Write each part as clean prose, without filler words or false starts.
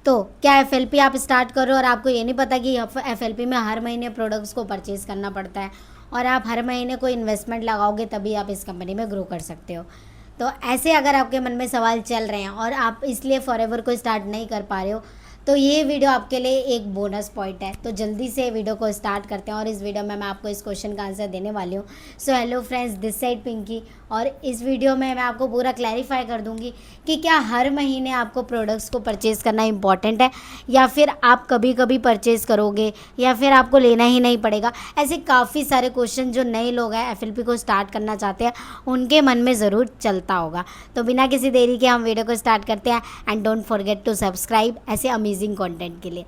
तो क्या एफएलपी आप स्टार्ट करो और आपको ये नहीं पता कि एफएलपी में हर महीने प्रोडक्ट्स को परचेज़ करना पड़ता है और आप हर महीने कोई इन्वेस्टमेंट लगाओगे तभी आप इस कंपनी में ग्रो कर सकते हो। तो ऐसे अगर आपके मन में सवाल चल रहे हैं और आप इसलिए फॉरएवर को स्टार्ट नहीं कर पा रहे हो, तो ये वीडियो आपके लिए एक बोनस पॉइंट है। तो जल्दी से वीडियो को स्टार्ट करते हैं और इस वीडियो में मैं आपको इस क्वेश्चन का आंसर देने वाली हूँ। So hello friends, this side Pinky, और इस वीडियो में मैं आपको पूरा क्लैरिफाई कर दूँगी कि क्या हर महीने आपको प्रोडक्ट्स को परचेज़ करना इंपॉर्टेंट है या फिर आप कभी कभी परचेज़ करोगे या फिर आपको लेना ही नहीं पड़ेगा। ऐसे काफ़ी सारे क्वेश्चन जो नए लोग हैं एफएलपी को स्टार्ट करना चाहते हैं उनके मन में ज़रूर चलता होगा। तो बिना किसी देरी के हम वीडियो को स्टार्ट करते हैं and don't forget to subscribe ऐसे अमेजिंग कंटेंट के लिए।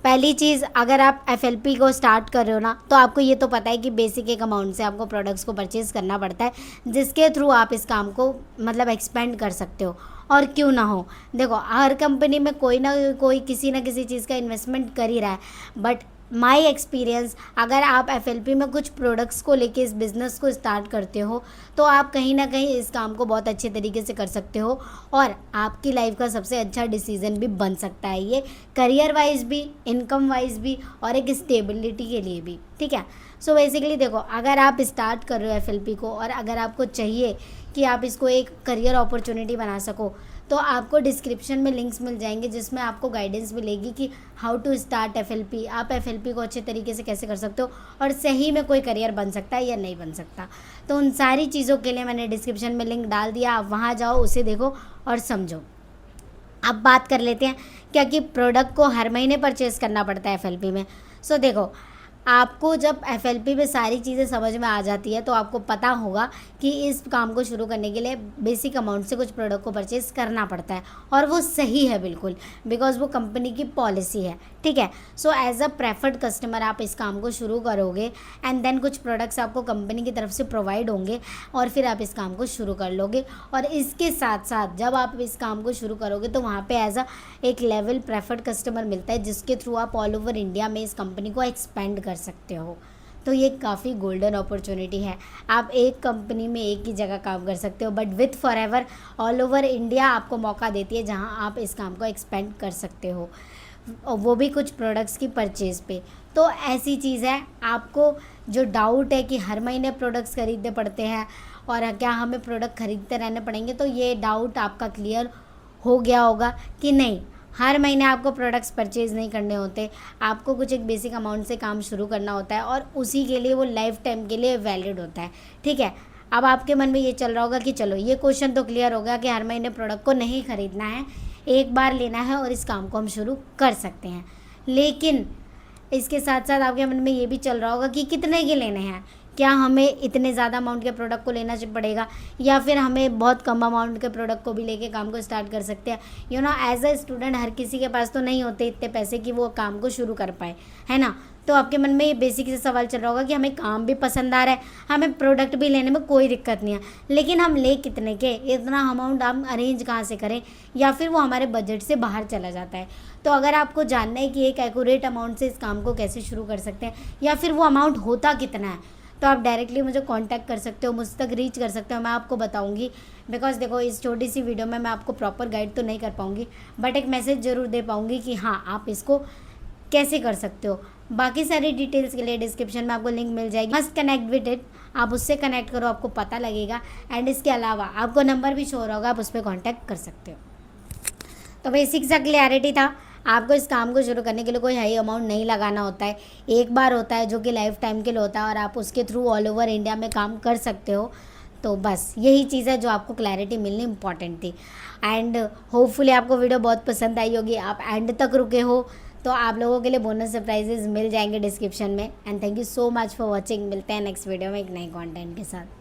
पहली चीज़, अगर आप एफएलपी को स्टार्ट कर रहे हो ना, तो आपको ये तो पता है कि बेसिक एक अमाउंट से आपको प्रोडक्ट्स को परचेज़ करना पड़ता है जिसके थ्रू आप इस काम को मतलब एक्सपेंड कर सकते हो। और क्यों ना हो, देखो हर कंपनी में कोई ना कोई किसी ना किसी चीज़ का इन्वेस्टमेंट कर ही रहा है। बट माई एक्सपीरियंस, अगर आप एफएलपी में कुछ प्रोडक्ट्स को लेके इस बिज़नेस को स्टार्ट करते हो तो आप कहीं ना कहीं इस काम को बहुत अच्छे तरीके से कर सकते हो और आपकी लाइफ का सबसे अच्छा डिसीजन भी बन सकता है ये, करियर वाइज भी, इनकम वाइज भी और एक स्टेबिलिटी के लिए भी। ठीक है। सो बेसिकली देखो, अगर आप स्टार्ट कर रहे हो एफएलपी को और अगर आपको चाहिए कि आप इसको एक करियर अपॉर्चुनिटी बना सको, तो आपको डिस्क्रिप्शन में लिंक्स मिल जाएंगे जिसमें आपको गाइडेंस मिलेगी कि हाउ टू स्टार्ट एफएलपी, आप एफएलपी को अच्छे तरीके से कैसे कर सकते हो और सही में कोई करियर बन सकता है या नहीं बन सकता। तो उन सारी चीज़ों के लिए मैंने डिस्क्रिप्शन में लिंक डाल दिया, आप वहाँ जाओ, उसे देखो और समझो। अब बात कर लेते हैं क्या कि प्रोडक्ट को हर महीने परचेज़ करना पड़ता है एफएलपी में। सो देखो, आपको जब एफएलपी में सारी चीज़ें समझ में आ जाती है तो आपको पता होगा कि इस काम को शुरू करने के लिए बेसिक अमाउंट से कुछ प्रोडक्ट को परचेज़ करना पड़ता है और वो सही है बिल्कुल, बिकॉज वो कंपनी की पॉलिसी है। ठीक है। So as a preferred customer आप इस काम को शुरू करोगे एंड देन कुछ प्रोडक्ट्स आपको कंपनी की तरफ से प्रोवाइड होंगे और फिर आप इस काम को शुरू कर लोगे। और इसके साथ साथ जब आप इस काम को शुरू करोगे तो वहाँ पे एज अ एक लेवल प्रेफर्ड कस्टमर मिलता है जिसके थ्रू आप ऑल ओवर इंडिया में इस कंपनी को एक्सपेंड कर सकते हो। तो ये काफ़ी गोल्डन अपॉर्चुनिटी है। आप एक कंपनी में एक ही जगह काम कर सकते हो but with forever all over India आपको मौका देती है जहां आप इस काम को एक्सपेंड कर सकते हो, वो भी कुछ प्रोडक्ट्स की परचेज़ पे। तो ऐसी चीज़ है, आपको जो डाउट है कि हर महीने प्रोडक्ट्स खरीदने पड़ते हैं और क्या हमें प्रोडक्ट खरीदते रहने पड़ेंगे, तो ये डाउट आपका क्लियर हो गया होगा कि नहीं, हर महीने आपको प्रोडक्ट्स परचेज़ नहीं करने होते, आपको कुछ एक बेसिक अमाउंट से काम शुरू करना होता है और उसी के लिए वो लाइफ टाइम के लिए वैलिड होता है। ठीक है। अब आपके मन में ये चल रहा होगा कि चलो ये क्वेश्चन तो क्लियर हो गया कि हर महीने प्रोडक्ट को नहीं खरीदना है, एक बार लेना है और इस काम को हम शुरू कर सकते हैं। लेकिन इसके साथ साथ आपके मन में ये भी चल रहा होगा कि कितने के लेने हैं, क्या हमें इतने ज़्यादा अमाउंट के प्रोडक्ट को लेना पड़ेगा या फिर हमें बहुत कम अमाउंट के प्रोडक्ट को भी लेके काम को स्टार्ट कर सकते हैं। You know, as a student हर किसी के पास तो नहीं होते इतने पैसे कि वो काम को शुरू कर पाए, है ना। तो आपके मन में ये बेसिक से सवाल चल रहा होगा कि हमें काम भी पसंद आ रहा है, हमें प्रोडक्ट भी लेने में कोई दिक्कत नहीं है, लेकिन हम ले कितने के, इतना अमाउंट हम अरेंज कहाँ से करें या फिर वो हमारे बजट से बाहर चला जाता है। तो अगर आपको जानना है कि एक एक्यूरेट अमाउंट से इस काम को कैसे शुरू कर सकते हैं या फिर वो अमाउंट होता कितना है, तो आप डायरेक्टली मुझे कांटेक्ट कर सकते हो, मुझ तक रीच कर सकते हो, मैं आपको बताऊंगी। बिकॉज देखो, इस छोटी सी वीडियो में मैं आपको प्रॉपर गाइड तो नहीं कर पाऊंगी बट एक मैसेज ज़रूर दे पाऊंगी कि हाँ, आप इसको कैसे कर सकते हो। बाकी सारी डिटेल्स के लिए डिस्क्रिप्शन में आपको लिंक मिल जाएगी, मस्ट कनेक्ट विद इट, आप उससे कनेक्ट करो, आपको पता लगेगा। एंड इसके अलावा आपको नंबर भी शो हो रहा होगा, आप उस पर कॉन्टैक्ट कर सकते हो। तो बेसिक सा क्लैरिटी था, आपको इस काम को शुरू करने के लिए कोई हाई अमाउंट नहीं लगाना होता है, एक बार होता है जो कि लाइफ टाइम के लिए होता है और आप उसके थ्रू ऑल ओवर इंडिया में काम कर सकते हो। तो बस यही चीज़ है जो आपको क्लैरिटी मिलनी इंपॉर्टेंट थी। एंड होपफुली आपको वीडियो बहुत पसंद आई होगी, आप एंड तक रुके हो तो आप लोगों के लिए बोनस सरप्राइजेज मिल जाएंगे डिस्क्रिप्शन में। And thank you so much for watching, मिलते हैं नेक्स्ट वीडियो में एक नए कॉन्टेंट के साथ।